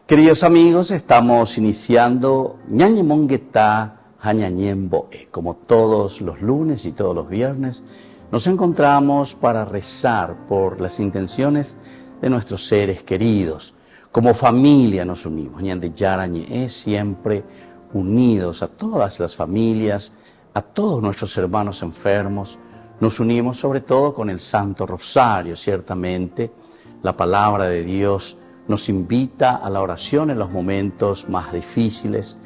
Queridos amigos, estamos iniciando Ñañemonguetá Jañañemboe. Como todos los lunes y todos los viernes, nos encontramos para rezar por las intenciones de nuestros seres queridos. Como familia nos unimos, Ñandeyarañe, siempre unidos a todas las familias, a todos nuestros hermanos enfermos. Nos unimos sobre todo con el Santo Rosario, ciertamente. La palabra de Dios nos invita a la oración en los momentos más difíciles,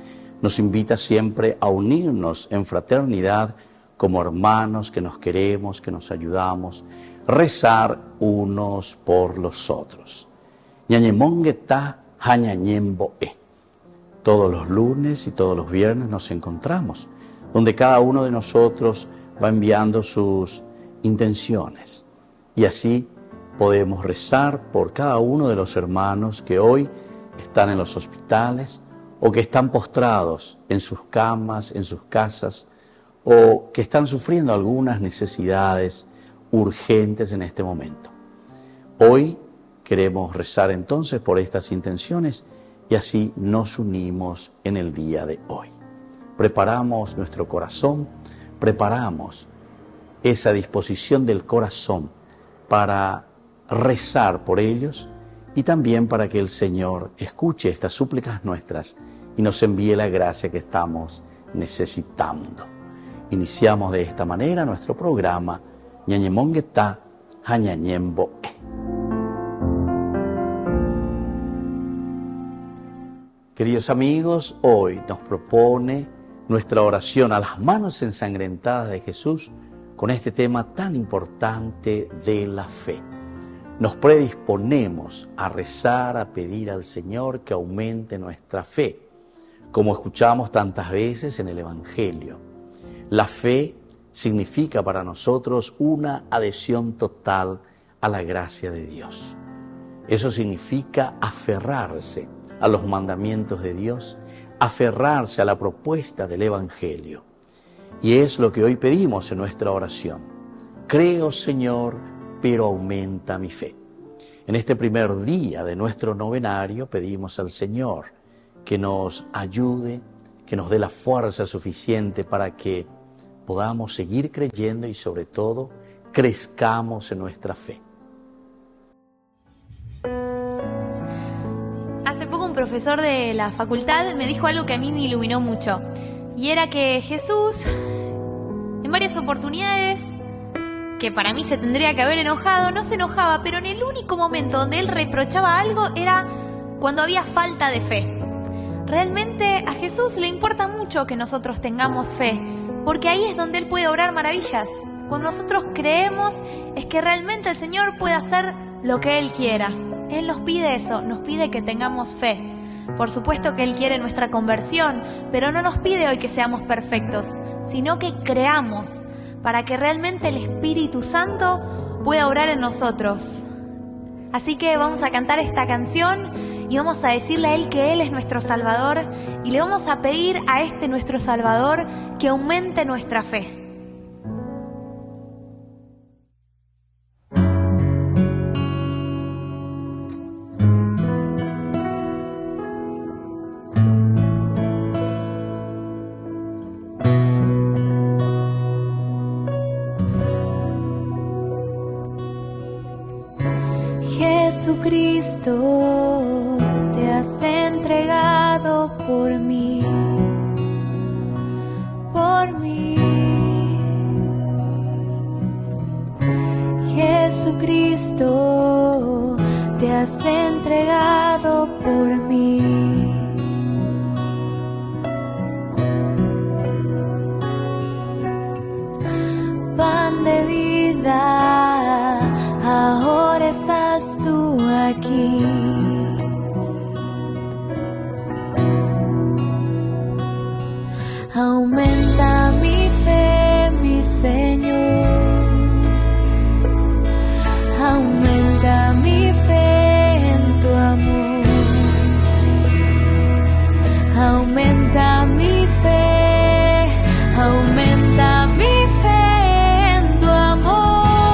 nos invita siempre a unirnos en fraternidad como hermanos que nos queremos, que nos ayudamos, rezar unos por los otros. Ñañemonguetá Jañañemboe. Todos los lunes y todos los viernes nos encontramos, donde cada uno de nosotros va enviando sus intenciones. Y así podemos rezar por cada uno de los hermanos que hoy están en los hospitales o que están postrados en sus camas, en sus casas, o que están sufriendo algunas necesidades urgentes en este momento. Hoy queremos rezar entonces por estas intenciones y así nos unimos en el día de hoy. Preparamos nuestro corazón, preparamos esa disposición del corazón para rezar por ellos y también para que el Señor escuche estas súplicas nuestras y nos envíe la gracia que estamos necesitando. Iniciamos de esta manera nuestro programa Ñañemonguetá Jañañemboe. Queridos amigos, hoy nos propone nuestra oración a las manos ensangrentadas de Jesús con este tema tan importante de la fe. Nos predisponemos a rezar, a pedir al Señor que aumente nuestra fe, como escuchamos tantas veces en el Evangelio. La fe significa para nosotros una adhesión total a la gracia de Dios. Eso significa aferrarse a los mandamientos de Dios, aferrarse a la propuesta del Evangelio. Y es lo que hoy pedimos en nuestra oración. Creo, Señor, pero aumenta mi fe. En este primer día de nuestro novenario pedimos al Señor que nos ayude, que nos dé la fuerza suficiente para que podamos seguir creyendo y sobre todo crezcamos en nuestra fe. Hace poco un profesor de la facultad me dijo algo que a mí me iluminó mucho, y era que Jesús en varias oportunidades que para mí se tendría que haber enojado, no se enojaba, pero en el único momento donde él reprochaba algo era cuando había falta de fe. Realmente a Jesús le importa mucho que nosotros tengamos fe, porque ahí es donde él puede obrar maravillas. Cuando nosotros creemos es que realmente el Señor puede hacer lo que él quiera. Él nos pide eso, nos pide que tengamos fe. Por supuesto que él quiere nuestra conversión, pero no nos pide hoy que seamos perfectos, sino que creamos, para que realmente el Espíritu Santo pueda obrar en nosotros. Así que vamos a cantar esta canción y vamos a decirle a Él que Él es nuestro Salvador y le vamos a pedir a este nuestro Salvador que aumente nuestra fe. Jesucristo, te has entregado por mí, por mí. Jesucristo, te has entregado por mí. Pan de vida, ahora estás tú aquí. Aumenta mi fe, mi Señor. Aumenta mi fe en tu amor. Aumenta mi fe. Aumenta mi fe en tu amor.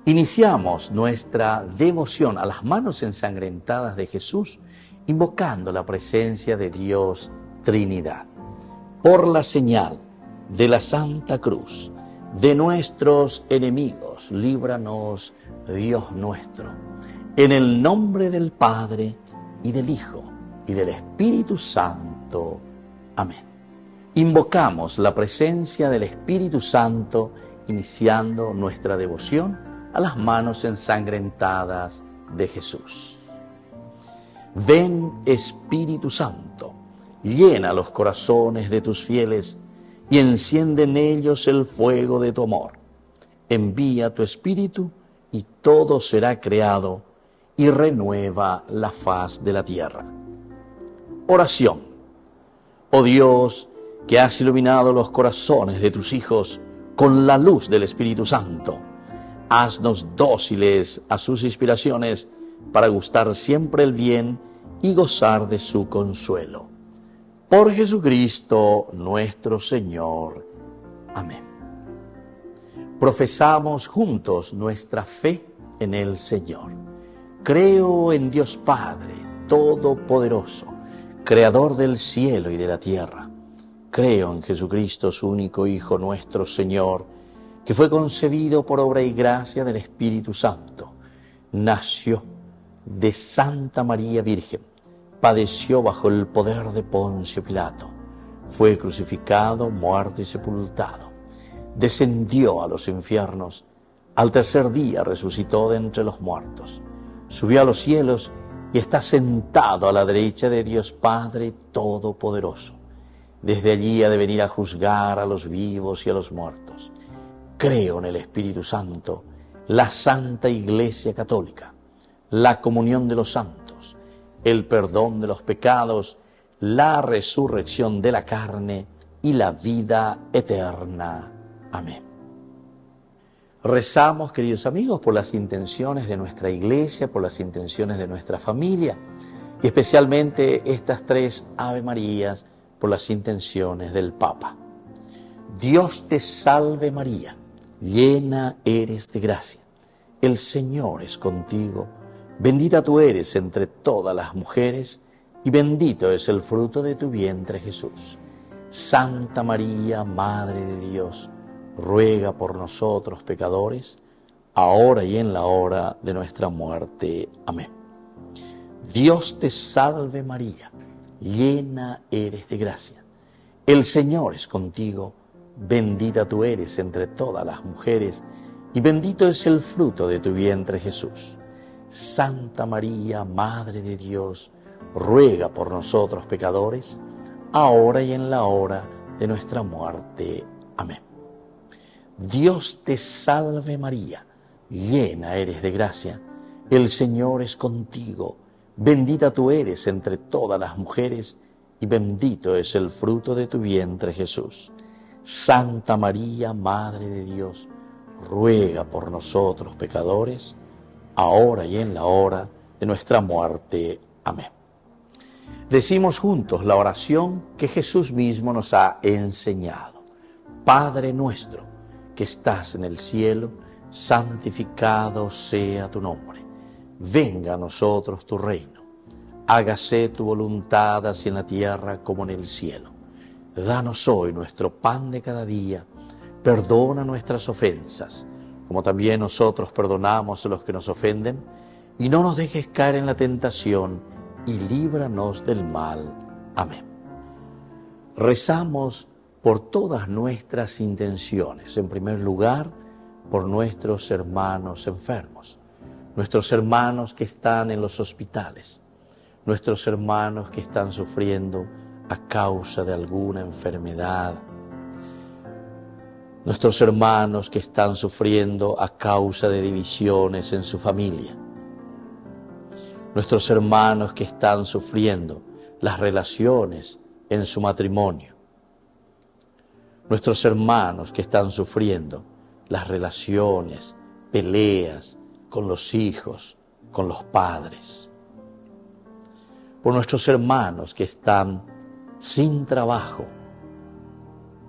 Iniciamos nuestra devoción a las manos ensangrentadas de Jesús, invocando la presencia de Dios Trinidad. Por la señal de la Santa Cruz, de nuestros enemigos, líbranos, Dios nuestro. En el nombre del Padre, y del Hijo, y del Espíritu Santo. Amén. Invocamos la presencia del Espíritu Santo, iniciando nuestra devoción a las manos ensangrentadas de Jesús. Ven, Espíritu Santo, llena los corazones de tus fieles y enciende en ellos el fuego de tu amor. Envía tu Espíritu y todo será creado y renueva la faz de la tierra. Oración. Oh Dios, que has iluminado los corazones de tus hijos con la luz del Espíritu Santo, haznos dóciles a sus inspiraciones para gustar siempre el bien y gozar de su consuelo. Por Jesucristo nuestro Señor. Amén. Profesamos juntos nuestra fe en el Señor. Creo en Dios Padre Todopoderoso, Creador del cielo y de la tierra. Creo en Jesucristo, su único Hijo, nuestro Señor, que fue concebido por obra y gracia del Espíritu Santo. Nació de Santa María Virgen, padeció bajo el poder de Poncio Pilato, fue crucificado, muerto y sepultado. Descendió a los infiernos, al tercer día resucitó de entre los muertos, subió a los cielos y está sentado a la derecha de Dios Padre Todopoderoso. Desde allí ha de venir a juzgar a los vivos y a los muertos. Creo en el Espíritu Santo, la Santa Iglesia Católica, la comunión de los santos, el perdón de los pecados, la resurrección de la carne y la vida eterna. Amén. Rezamos, queridos amigos, por las intenciones de nuestra Iglesia, por las intenciones de nuestra familia, y especialmente estas 3 Ave Marías, por las intenciones del Papa. Dios te salve María, llena eres de gracia, el Señor es contigo, bendita tú eres entre todas las mujeres, y bendito es el fruto de tu vientre Jesús. Santa María, Madre de Dios, ruega por nosotros pecadores, ahora y en la hora de nuestra muerte. Amén. Dios te salve María, llena eres de gracia, el Señor es contigo, bendita tú eres entre todas las mujeres, y bendito es el fruto de tu vientre Jesús. Santa María, Madre de Dios, ruega por nosotros pecadores, ahora y en la hora de nuestra muerte. Amén. Dios te salve María, llena eres de gracia, el Señor es contigo, bendita tú eres entre todas las mujeres, y bendito es el fruto de tu vientre Jesús. Santa María, Madre de Dios, ruega por nosotros pecadores, ahora y en la hora de nuestra muerte. Amén. Decimos juntos la oración que Jesús mismo nos ha enseñado. Padre nuestro, que estás en el cielo, santificado sea tu nombre. Venga a nosotros tu reino. Hágase tu voluntad así en la tierra como en el cielo. Danos hoy nuestro pan de cada día. Perdona nuestras ofensas, como también nosotros perdonamos a los que nos ofenden. Y no nos dejes caer en la tentación, y líbranos del mal. Amén. Rezamos por todas nuestras intenciones. En primer lugar, por nuestros hermanos enfermos, nuestros hermanos que están en los hospitales, nuestros hermanos que están sufriendo a causa de alguna enfermedad, nuestros hermanos que están sufriendo a causa de divisiones en su familia, nuestros hermanos que están sufriendo las relaciones en su matrimonio, nuestros hermanos que están sufriendo las relaciones, peleas con los hijos, con los padres, por nuestros hermanos que están sin trabajo,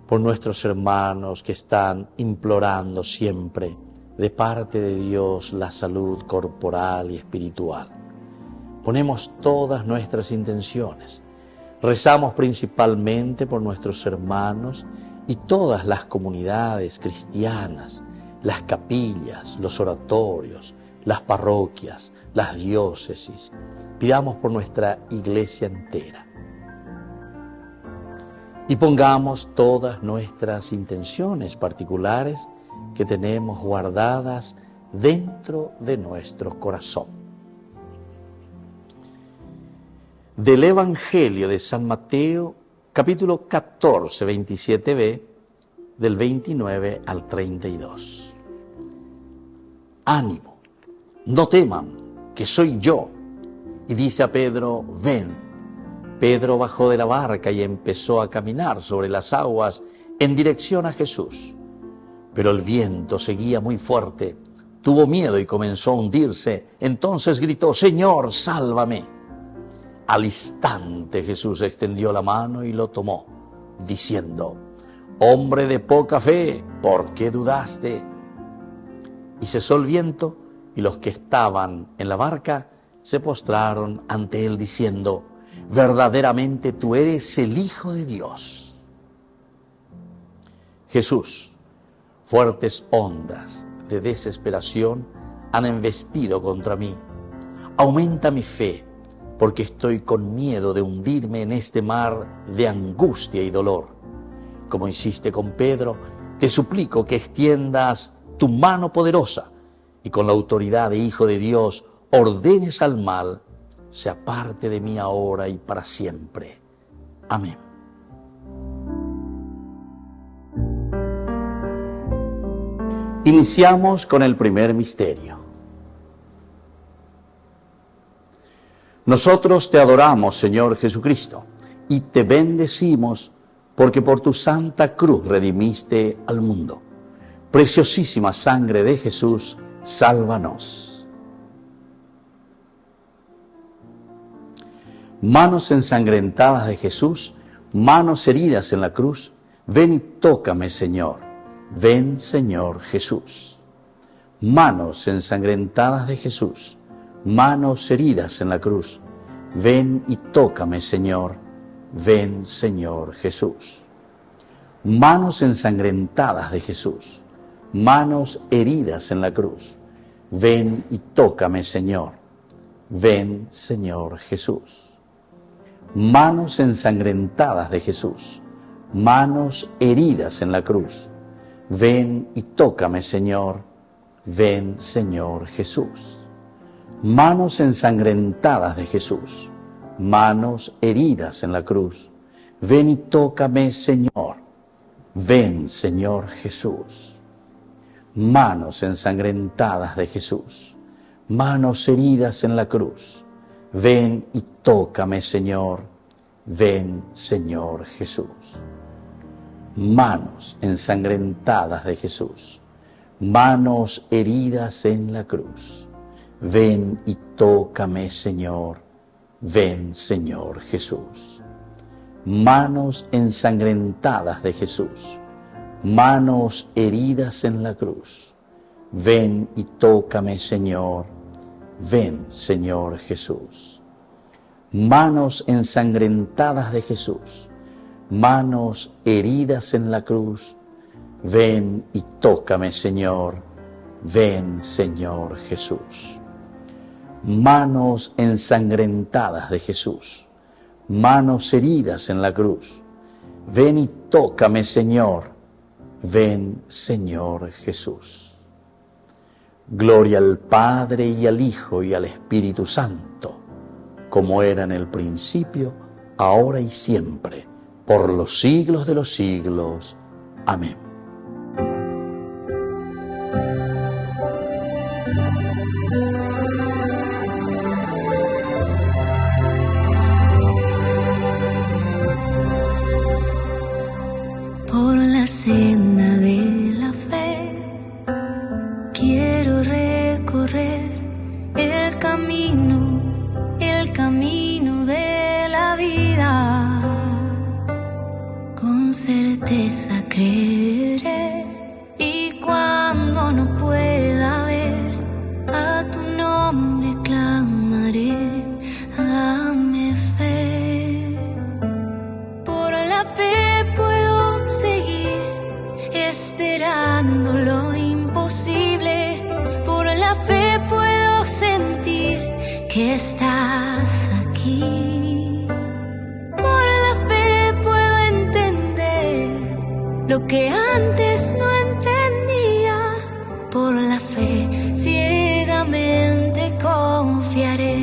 por nuestros hermanos que están implorando siempre de parte de Dios la salud corporal y espiritual. Ponemos todas nuestras intenciones. Rezamos principalmente por nuestros hermanos y todas las comunidades cristianas, las capillas, los oratorios, las parroquias, las diócesis. Pidamos por nuestra iglesia entera. Y pongamos todas nuestras intenciones particulares que tenemos guardadas dentro de nuestro corazón. Del Evangelio de San Mateo, capítulo 14, 27b, del 29 al 32. Ánimo, no teman, que soy yo. Y dice a Pedro, ven. Pedro bajó de la barca y empezó a caminar sobre las aguas en dirección a Jesús. Pero el viento seguía muy fuerte, tuvo miedo y comenzó a hundirse. Entonces gritó, Señor, sálvame. Al instante Jesús extendió la mano y lo tomó, diciendo, hombre de poca fe, ¿por qué dudaste? Y cesó el viento, y los que estaban en la barca se postraron ante él, diciendo, verdaderamente tú eres el Hijo de Dios. Jesús, fuertes ondas de desesperación han embestido contra mí. Aumenta mi fe, porque estoy con miedo de hundirme en este mar de angustia y dolor. Como hiciste con Pedro, te suplico que extiendas tu mano poderosa y con la autoridad de Hijo de Dios ordenes al mal, se aparte de mí ahora y para siempre. Amén. Iniciamos con el primer misterio. Nosotros te adoramos, Señor Jesucristo, y te bendecimos porque por tu santa cruz redimiste al mundo. Preciosísima sangre de Jesús, sálvanos. Manos ensangrentadas de Jesús, manos heridas en la cruz, ven y tócame, Señor. Ven, Señor Jesús. Manos ensangrentadas de Jesús, manos heridas en la cruz, ven y tócame, Señor. Ven, Señor Jesús. Manos ensangrentadas de Jesús, manos heridas en la cruz, ven y tócame, Señor. Ven, Señor Jesús. Manos ensangrentadas de Jesús, manos heridas en la cruz, ven y tócame, Señor. Ven, Señor Jesús. Manos ensangrentadas de Jesús, manos heridas en la cruz, ven y tócame, Señor. Ven, Señor Jesús. Manos ensangrentadas de Jesús, manos heridas en la cruz, ven y tócame, Señor. Ven, Señor Jesús. Manos ensangrentadas de Jesús, manos heridas en la cruz, ven y tócame, Señor. Ven, Señor Jesús. Manos ensangrentadas de Jesús, manos heridas en la cruz, ven y tócame, Señor. Ven, Señor Jesús. Manos ensangrentadas de Jesús, manos heridas en la cruz, ven y tócame, Señor. Ven, Señor Jesús. Manos ensangrentadas de Jesús, manos heridas en la cruz, ven y tócame, Señor. Ven, Señor Jesús. Gloria al Padre y al Hijo y al Espíritu Santo, como era en el principio, ahora y siempre, por los siglos de los siglos. Amén. Por la senda de la fe quiero recorrer el camino de la vida. Con certeza creeré, y cuando no pueda esperando lo imposible. Por la fe puedo sentir que estás aquí. Por la fe puedo entender lo que antes no entendía. Por la fe ciegamente confiaré.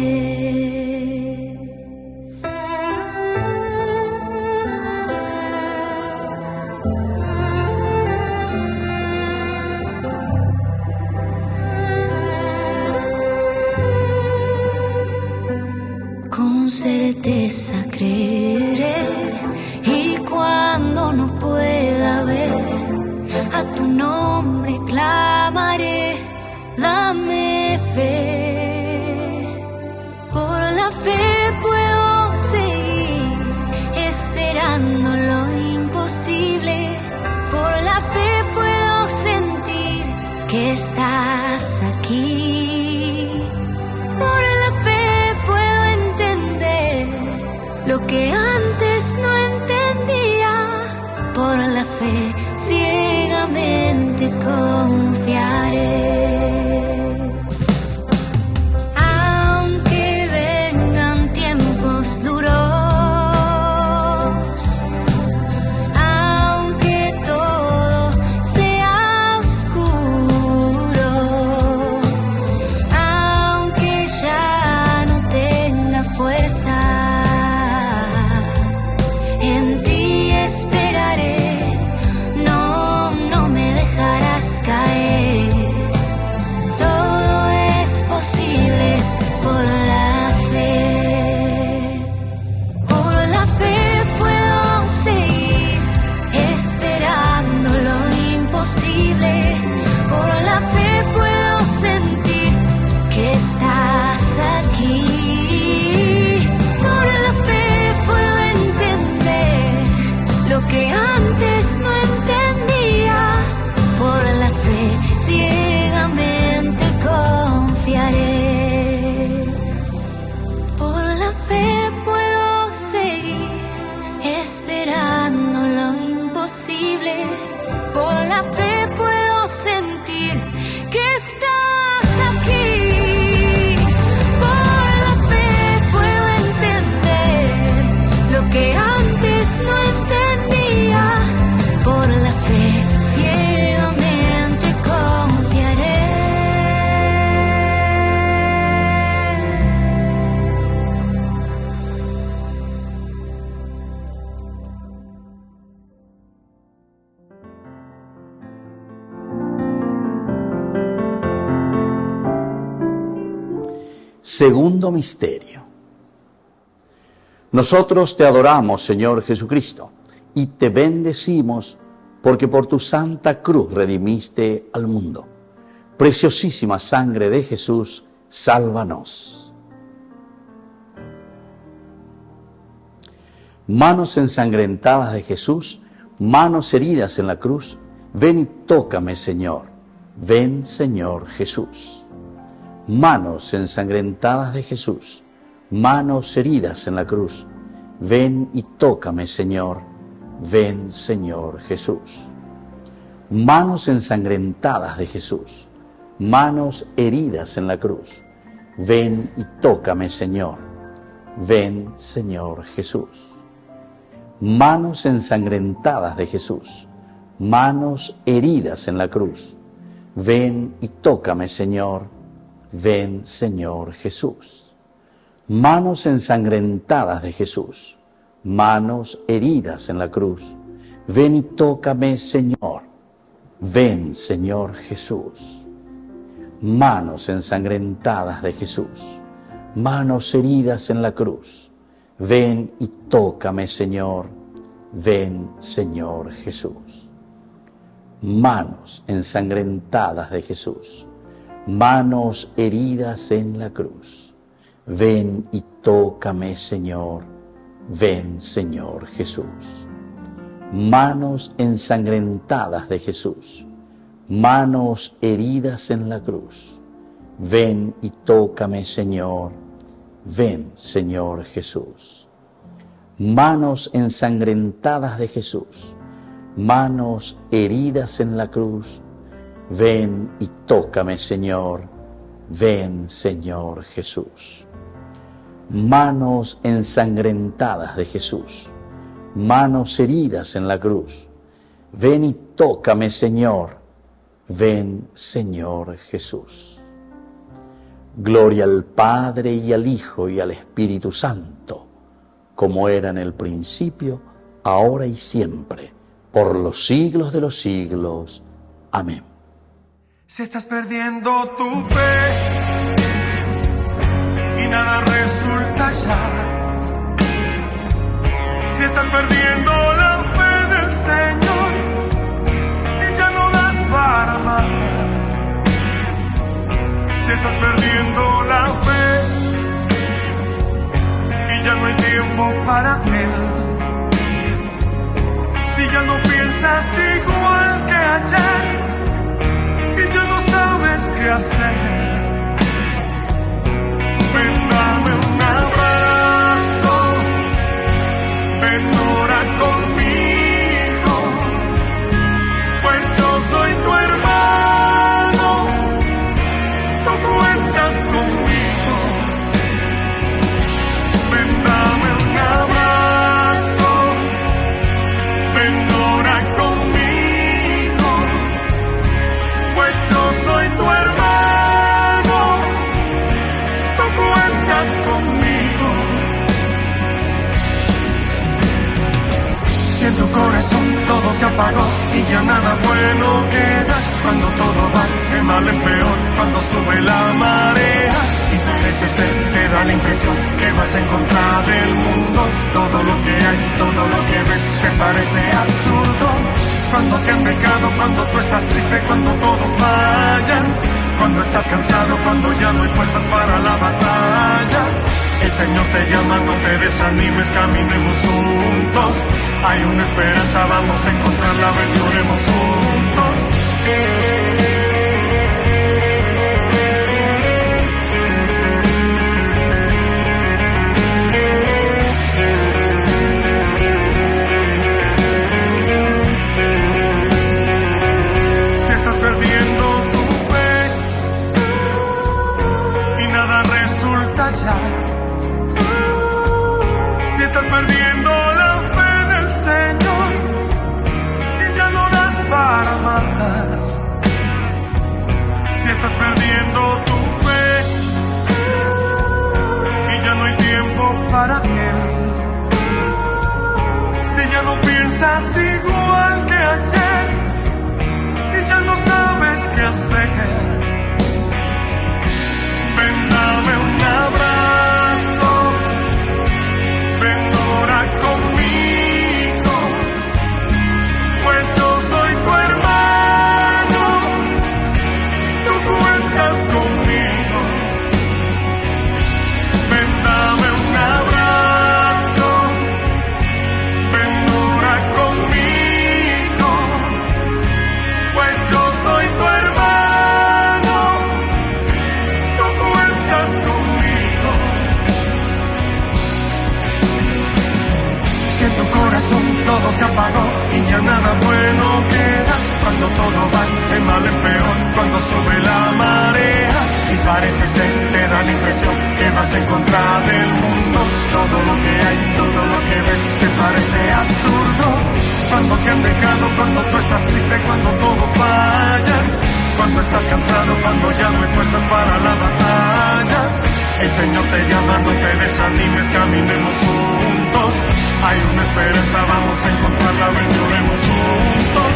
Con certeza creeré, y cuando no pueda ver, a tu nombre clamaré. Dame fe. Por la fe puedo seguir esperando lo imposible. Por la fe puedo sentir que estás aquí. Por la fe puedo entender lo que antes no entendía. Por la fe ciegamente confiaré. Aunque vengan tiempos duros, aunque todo sea oscuro, aunque ya no tenga fuerzas, en ti esperaré. No me dejarás caer. Todo es posible por la fe. Por la fe puedo seguir esperando lo imposible. Por la fe puedo sentir que estás aquí. Por la fe puedo entender lo que antes no entendía. Por la fe ciegamente confiaré. Por la fe puedo seguir esperando lo imposible. Por la fe puedo sentir que estás aquí. Por la fe puedo entender lo que antes no entendía. Por la fe ciegamente confiaré. Segundo misterio. Nosotros te adoramos, Señor Jesucristo, y te bendecimos porque por tu santa cruz redimiste al mundo. Preciosísima sangre de Jesús, sálvanos. Manos ensangrentadas de Jesús, manos heridas en la cruz, ven y tócame, Señor. Ven, Señor Jesús. Manos ensangrentadas de Jesús, manos heridas en la cruz, ven y tócame, Señor. Ven, Señor Jesús. Manos ensangrentadas de Jesús, manos heridas en la cruz, ven y tócame, Señor. Ven, Señor Jesús. Manos ensangrentadas de Jesús, manos heridas en la cruz, ven y tócame, Señor. Ven, Señor Jesús. Manos ensangrentadas de Jesús, manos heridas en la cruz, ven y tócame, Señor. Ven, Señor Jesús. Manos ensangrentadas de Jesús, manos heridas en la cruz, ven y tócame, Señor. Ven, Señor Jesús. Manos ensangrentadas de Jesús, manos heridas en la cruz, ven y tócame, Señor. Ven, Señor Jesús. Manos ensangrentadas de Jesús, manos heridas en la cruz, ven y tócame, Señor. Ven, Señor Jesús. Manos ensangrentadas de Jesús, manos heridas en la cruz, ven y tócame, Señor, ven, Señor Jesús. Manos ensangrentadas de Jesús, manos heridas en la cruz, ven y tócame, Señor, ven, Señor Jesús. Gloria al Padre y al Hijo y al Espíritu Santo, como era en el principio, ahora y siempre, por los siglos de los siglos. Amén. Si estás perdiendo tu fe y nada resulta ya, si estás perdiendo la fe del Señor y ya no das para más, si estás perdiendo la fe y ya no hay tiempo para Él, si ya no piensas igual que ayer y ya no sabes qué hacer, ven, dame un abrazo, ven, ora conmigo, pues yo soy tu hermano, tú cuentas conmigo, ven, dame un abrazo, ven, ora conmigo, pues yo soy tu hermano, tú cuentas conmigo. Si en tu corazón todo se apagó y ya nada bueno queda, cuando todo va de mal en peor, cuando sube la marea y parece ser, te da la impresión que vas en contra del mundo, todo lo que hay, todo lo que ves te parece absurdo, cuando te han dejado, cuando tú estás triste, cuando todos vayan, cuando estás cansado, cuando ya no hay fuerzas para la batalla, el Señor te llama, no te desanimes, caminemos juntos, hay una esperanza, vamos a encontrarla, ven, lloremos juntos. Si estás perdiendo tu fe y nada resulta ya, si estás perdiendo la fe del Señor y ya no das para más, si estás perdiendo tu fe y ya no hay tiempo para Él, si ya no piensas igual que ayer y ya no sabes qué hacer, ven, dame un abrazo, ven, ora conmigo, pues yo soy tu hermano, tú cuentas conmigo, ven, dame un abrazo, ven, ora conmigo, pues yo soy tu hermano, tú cuentas conmigo. Si en tu corazón todo se apagó y ya nada bueno queda, cuando todo va de mal en peor, cuando sube la marea y parece ser, te da la impresión que vas en contra del mundo, todo lo que hay, todo lo que ves te parece absurdo, cuando te han dejado, cuando tú estás triste, cuando todos vayan, cuando estás cansado, cuando ya no hay fuerzas para la batalla, el Señor te llama, no te desanimes, caminemos juntos, hay una esperanza, vamos a encontrarla, ven, lloremos juntos.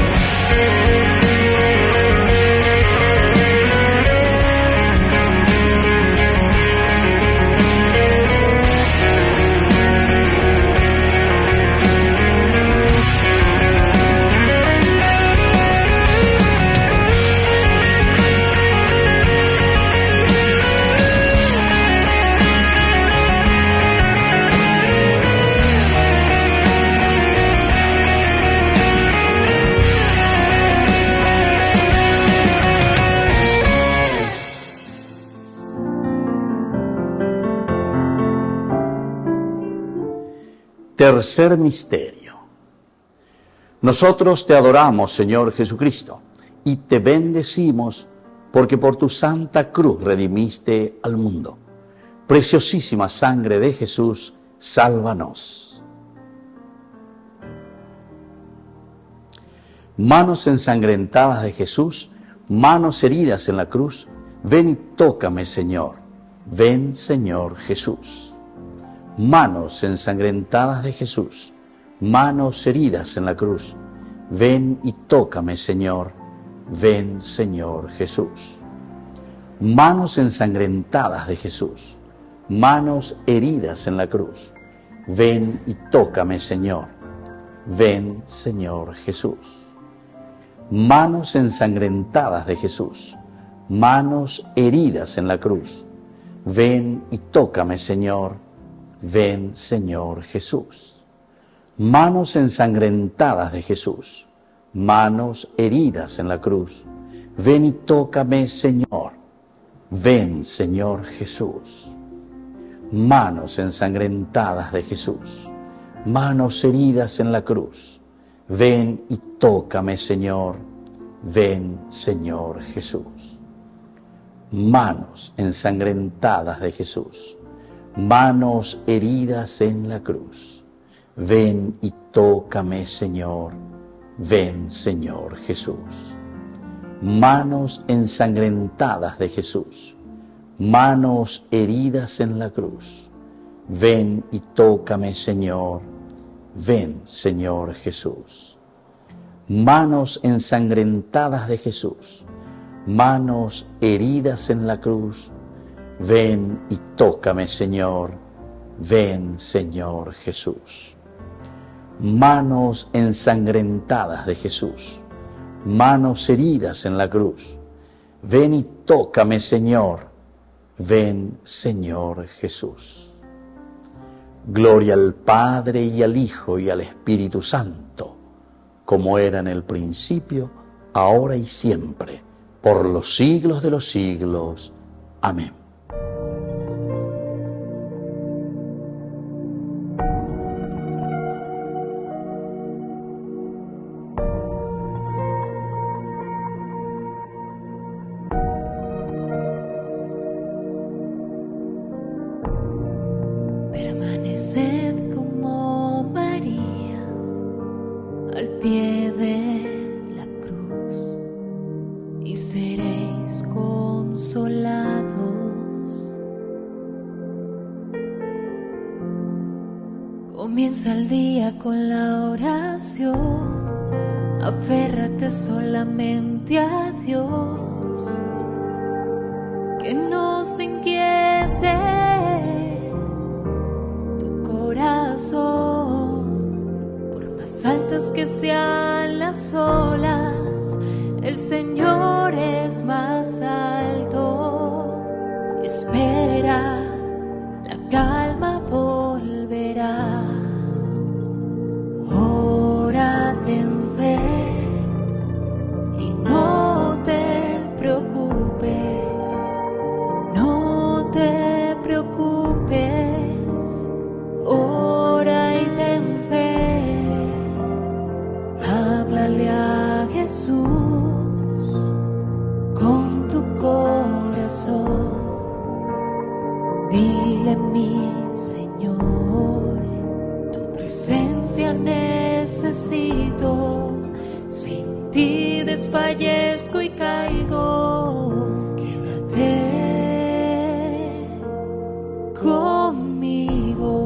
Tercer misterio. Nosotros te adoramos, Señor Jesucristo, y te bendecimos porque por tu santa cruz redimiste al mundo. Preciosísima sangre de Jesús, sálvanos. Manos ensangrentadas de Jesús, manos heridas en la cruz, ven y tócame, Señor. Ven, Señor Jesús. Manos ensangrentadas de Jesús, manos heridas en la cruz, ven y tócame, Señor. Ven, Señor Jesús. Manos ensangrentadas de Jesús, manos heridas en la cruz, ven y tócame, Señor. Ven, Señor Jesús. Manos ensangrentadas de Jesús, manos heridas en la cruz, ven y tócame, Señor. Ven, Señor Jesús. Manos ensangrentadas de Jesús, manos heridas en la cruz, ven y tócame, Señor. Ven, Señor Jesús. Manos ensangrentadas de Jesús, manos heridas en la cruz, ven y tócame, Señor. Ven, Señor Jesús. Manos ensangrentadas de Jesús, manos heridas en la cruz, ven y tócame, Señor. Ven, Señor Jesús. Manos ensangrentadas de Jesús, manos heridas en la cruz, ven y tócame, Señor. Ven, Señor Jesús. Manos ensangrentadas de Jesús, manos heridas en la cruz, ven y tócame, Señor. Ven, Señor Jesús. Manos ensangrentadas de Jesús, manos heridas en la cruz, ven y tócame, Señor. Ven, Señor Jesús. Gloria al Padre y al Hijo y al Espíritu Santo, como era en el principio, ahora y siempre, por los siglos de los siglos. Amén. Permaneced como María al pie de la cruz y seréis consolados. Comienza el día con la oración, aférrate solamente a Dios, que no se inquiete por más altas que sean las olas, el Señor es más alto. Espera, la calma volverá. Ora, ten fe y no te preocupes, no te preocupes. Ora y ten fe, háblale a Jesús con tu corazón. Dile, mi Señor, tu presencia necesito, sin ti desfallezco y caigo. Quédate conmigo.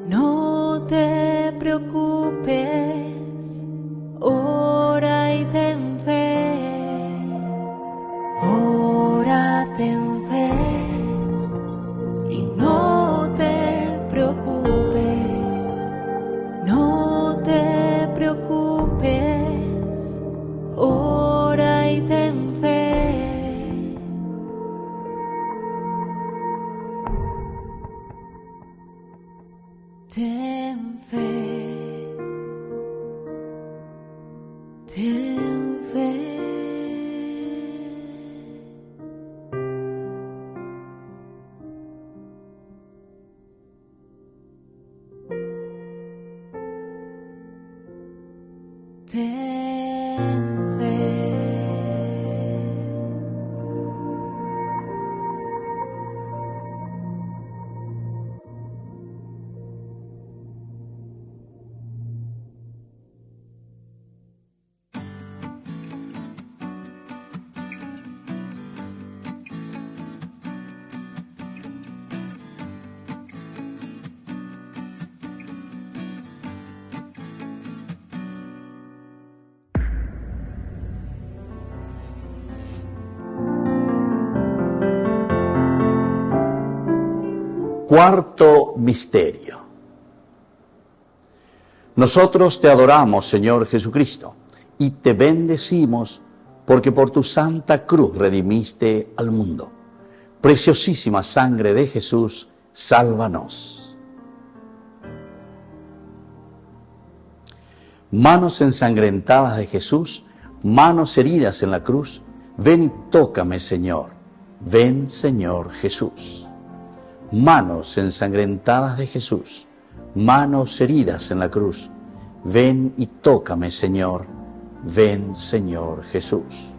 No te preocupes, ora y ten fe, ora, ten fe, y no te preocupes, no te preocupes, ora y ten fe. Ten fe, ten fe. ten fe. Cuarto misterio. Nosotros te adoramos, Señor Jesucristo, y te bendecimos porque por tu santa cruz redimiste al mundo. Preciosísima sangre de Jesús, sálvanos. Manos ensangrentadas de Jesús, manos heridas en la cruz, ven y tócame, Señor. Ven, Señor Jesús. Manos ensangrentadas de Jesús, manos heridas en la cruz, ven y tócame, Señor. Ven, Señor Jesús.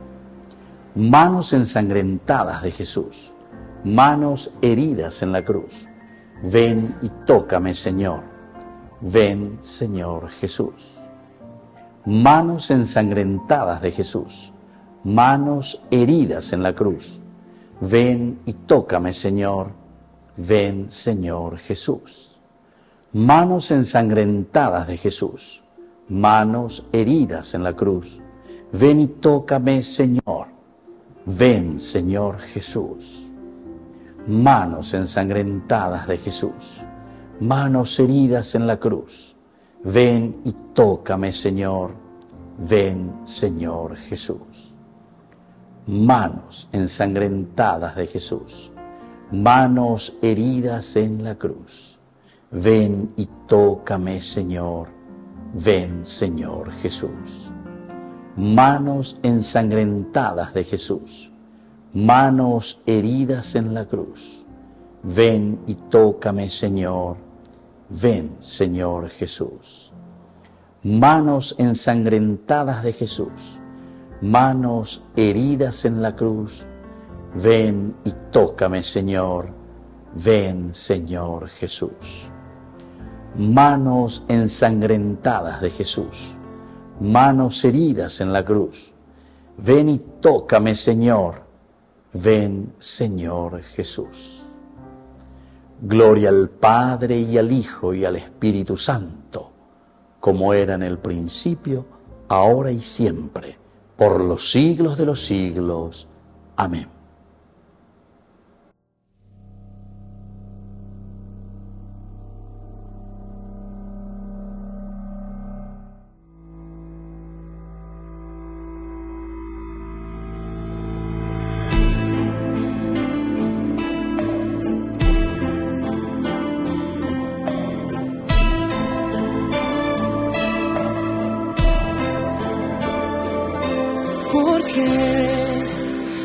Manos ensangrentadas de Jesús, manos heridas en la cruz, ven y tócame, Señor. Ven, Señor Jesús. Manos ensangrentadas de Jesús, manos heridas en la cruz, ven y tócame, Señor. Ven, Señor Jesús. Manos ensangrentadas de Jesús, manos heridas en la cruz, ven y tócame, Señor. Ven, Señor Jesús. Manos ensangrentadas de Jesús, manos heridas en la cruz, ven y tócame, Señor. Ven, Señor Jesús. Manos ensangrentadas de Jesús, manos heridas en la cruz, ven y tócame, Señor. Ven, Señor Jesús. Manos ensangrentadas de Jesús, manos heridas en la cruz, ven y tócame, Señor. Ven, Señor Jesús. Manos ensangrentadas de Jesús, manos heridas en la cruz, ven y tócame, Señor. Ven, Señor Jesús. Manos ensangrentadas de Jesús, manos heridas en la cruz, ven y tócame, Señor. Ven, Señor Jesús. Gloria al Padre y al Hijo y al Espíritu Santo, como era en el principio, ahora y siempre, por los siglos de los siglos. Amén.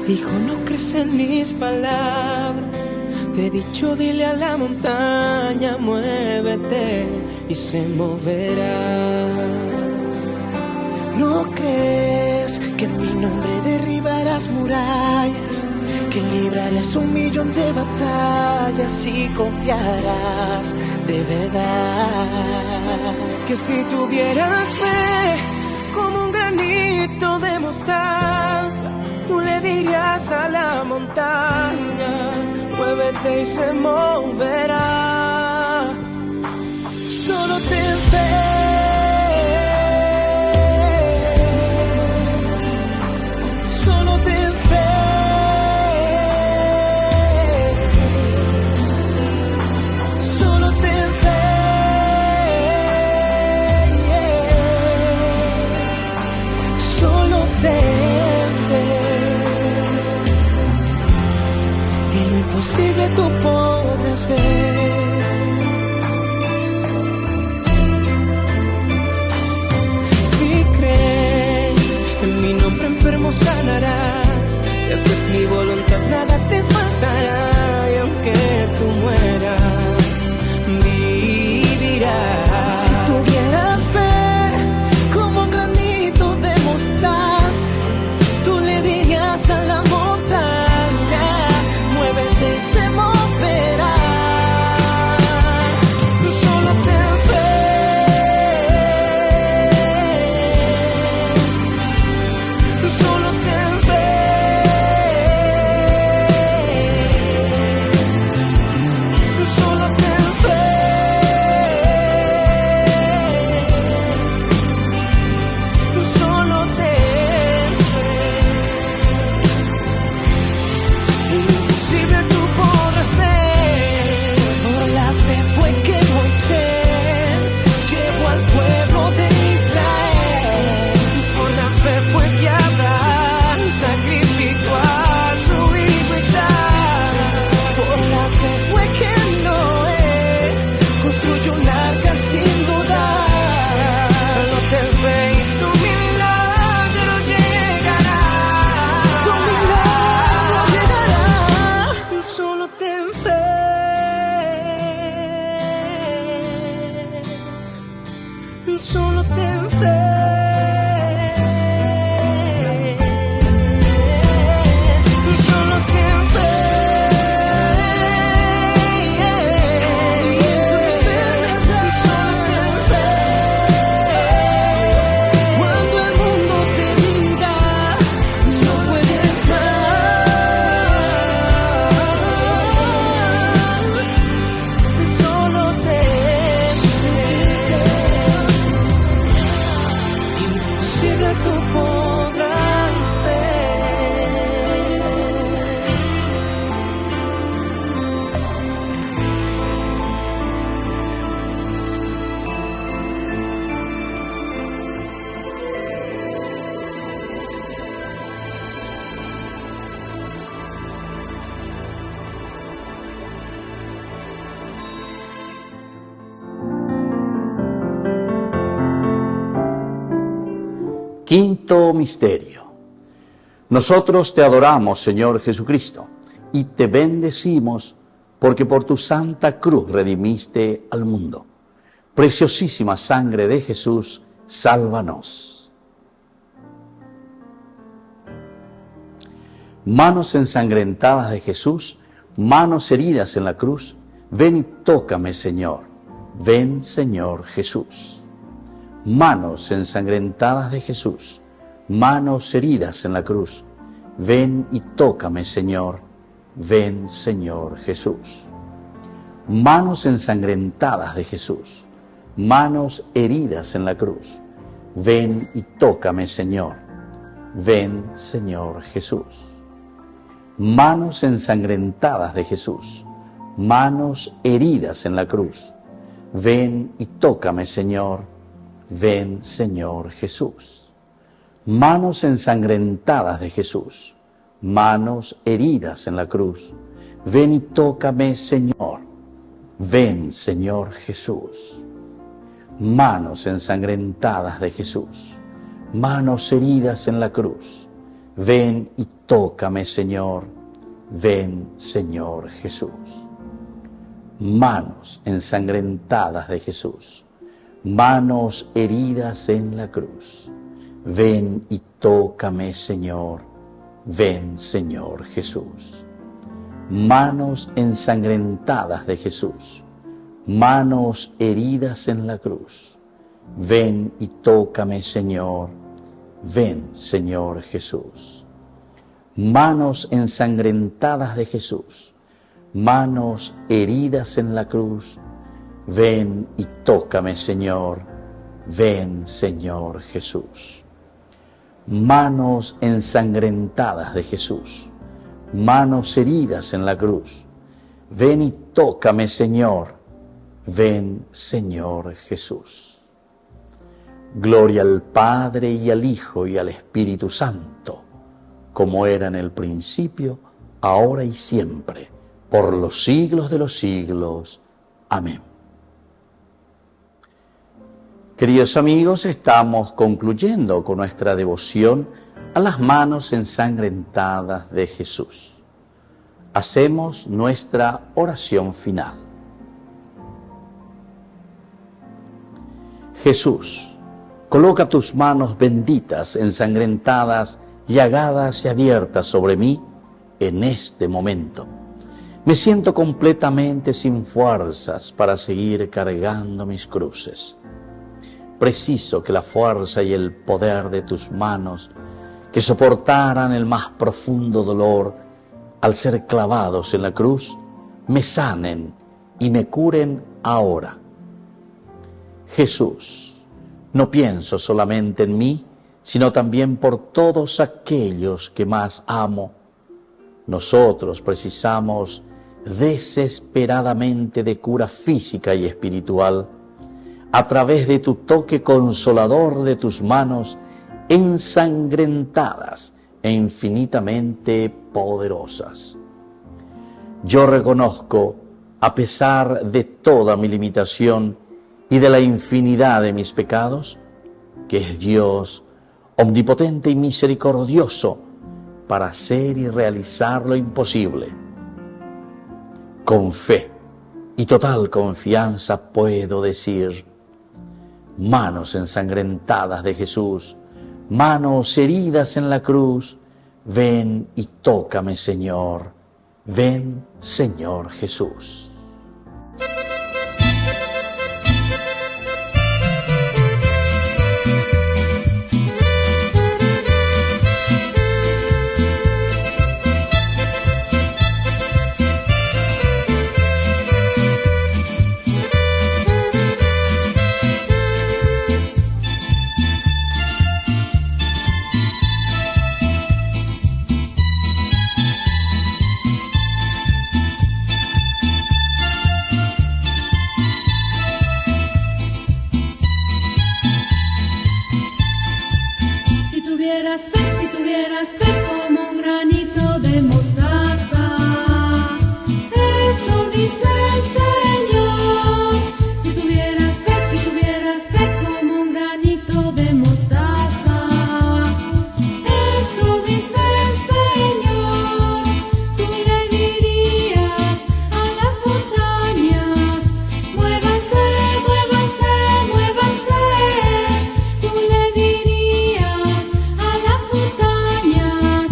Hijo, no crees en mis palabras. Te he dicho, dile a la montaña, muévete y se moverá. No crees que en mi nombre derribarás murallas, que librarás 1.000.000 de batallas y confiarás de verdad. Que si tuvieras fe como un granito de mostaza, tú le dirías a la montaña, muévete y se moverá. Solo ten fe. Solo ten fe. Solo ten fe. Solo ten fe. Imposible tú podrás ver. solo ten fe. Solo ten fe. Solo ten fe. Cuando el mundo te diga no puedes más, solo ten fe. Imposible tú podrás ver. Quinto misterio. Nosotros te adoramos, Señor Jesucristo, y te bendecimos porque por tu santa cruz redimiste al mundo. Preciosísima sangre de Jesús, sálvanos. Manos ensangrentadas de Jesús, manos heridas en la cruz, ven y tócame, Señor. Ven, Señor Jesús. Manos ensangrentadas de Jesús, manos heridas en la cruz, ven y tócame, Señor. Ven, Señor Jesús. Manos ensangrentadas de Jesús, manos heridas en la cruz, ven y tócame, Señor. Ven, Señor Jesús. Manos ensangrentadas de Jesús, manos heridas en la cruz, ven y tócame, Señor. Ven, Señor Jesús. Manos ensangrentadas de Jesús, manos heridas en la cruz, ven y tócame, Señor. Ven, Señor Jesús. Manos ensangrentadas de Jesús, manos heridas en la cruz, ven y tócame, Señor. Ven, Señor Jesús. Manos ensangrentadas de Jesús, manos heridas en la cruz, ven y tócame, Señor. Ven, Señor Jesús. Manos ensangrentadas de Jesús, manos heridas en la cruz, ven y tócame, Señor. Ven, Señor Jesús. Manos ensangrentadas de Jesús, manos heridas en la cruz, ven y tócame, Señor. Ven, Señor Jesús. Manos ensangrentadas de Jesús, manos heridas en la cruz, ven y tócame, Señor. Ven, Señor Jesús. Gloria al Padre y al Hijo y al Espíritu Santo, como era en el principio, ahora y siempre, por los siglos de los siglos. Amén. Queridos amigos, estamos concluyendo con nuestra devoción a las manos ensangrentadas de Jesús. Hacemos nuestra oración final. Jesús, coloca tus manos benditas, ensangrentadas, llagadas y abiertas sobre mí en este momento. Me siento completamente sin fuerzas para seguir cargando mis cruces. Preciso que la fuerza y el poder de tus manos, que soportaran el más profundo dolor al ser clavados en la cruz, me sanen y me curen ahora. Jesús, no pienso solamente en mí, sino también por todos aquellos que más amo. Nosotros precisamos desesperadamente de cura física y espiritual a través de tu toque consolador de tus manos ensangrentadas e infinitamente poderosas. Yo reconozco, a pesar de toda mi limitación y de la infinidad de mis pecados, que es Dios omnipotente y misericordioso para hacer y realizar lo imposible. Con fe y total confianza puedo decir: Manos ensangrentadas de Jesús, manos heridas en la cruz, ven y tócame, Señor. Ven, Señor Jesús. Si tuvieras fe como un granito de mostaza, eso dice el Señor. Si tuvieras fe como un granito de mostaza, eso dice el Señor. Tú le dirías a las montañas, muévanse, muévanse, muévanse. Tú le dirías a las montañas,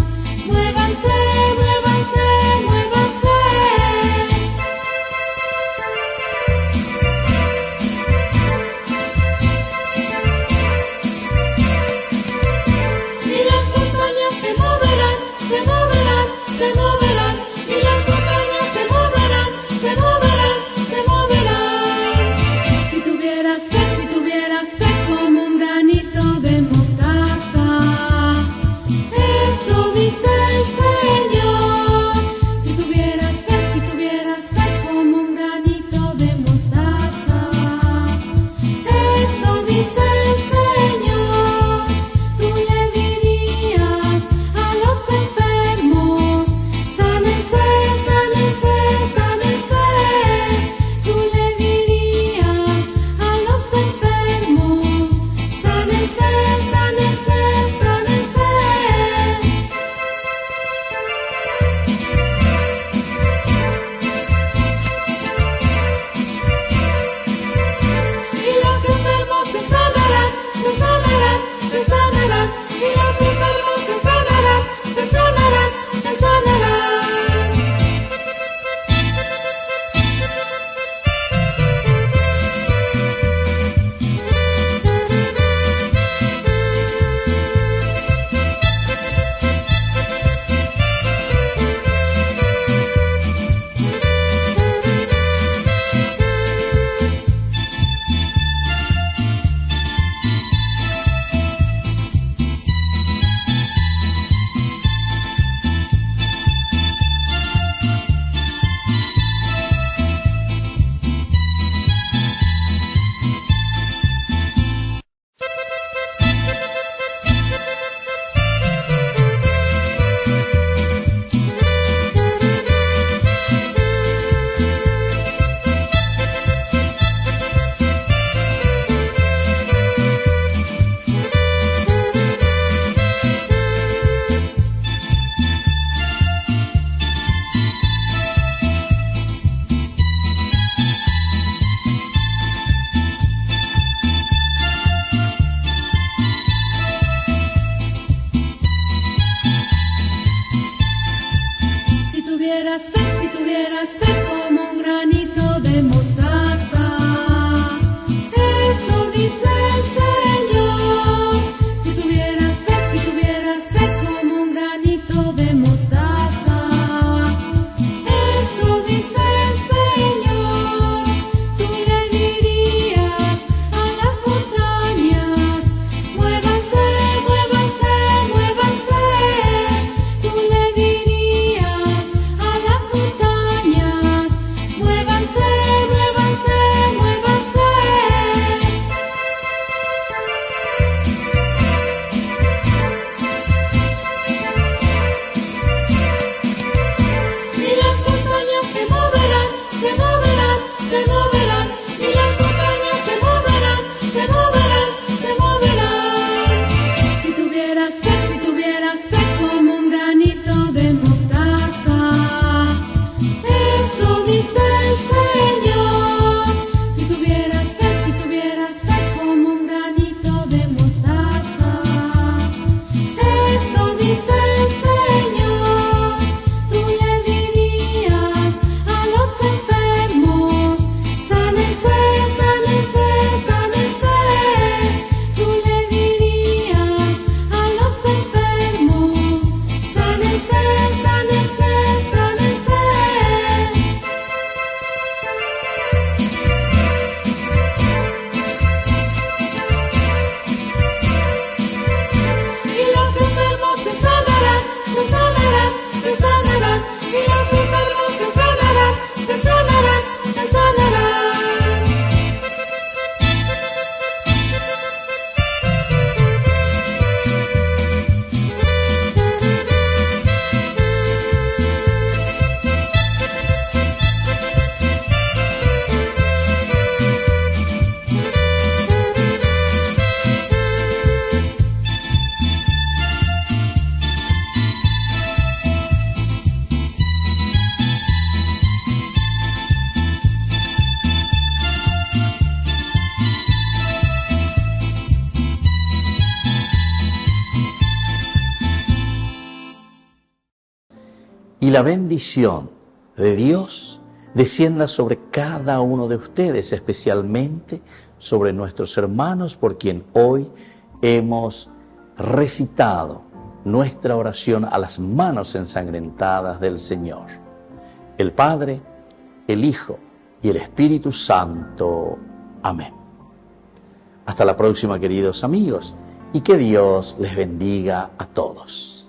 la bendición de Dios descienda sobre cada uno de ustedes, especialmente sobre nuestros hermanos por quien hoy hemos recitado nuestra oración a las manos ensangrentadas del Señor. El Padre, el Hijo y el Espíritu Santo. Amén. Hasta la próxima, queridos amigos, y que Dios les bendiga a todos.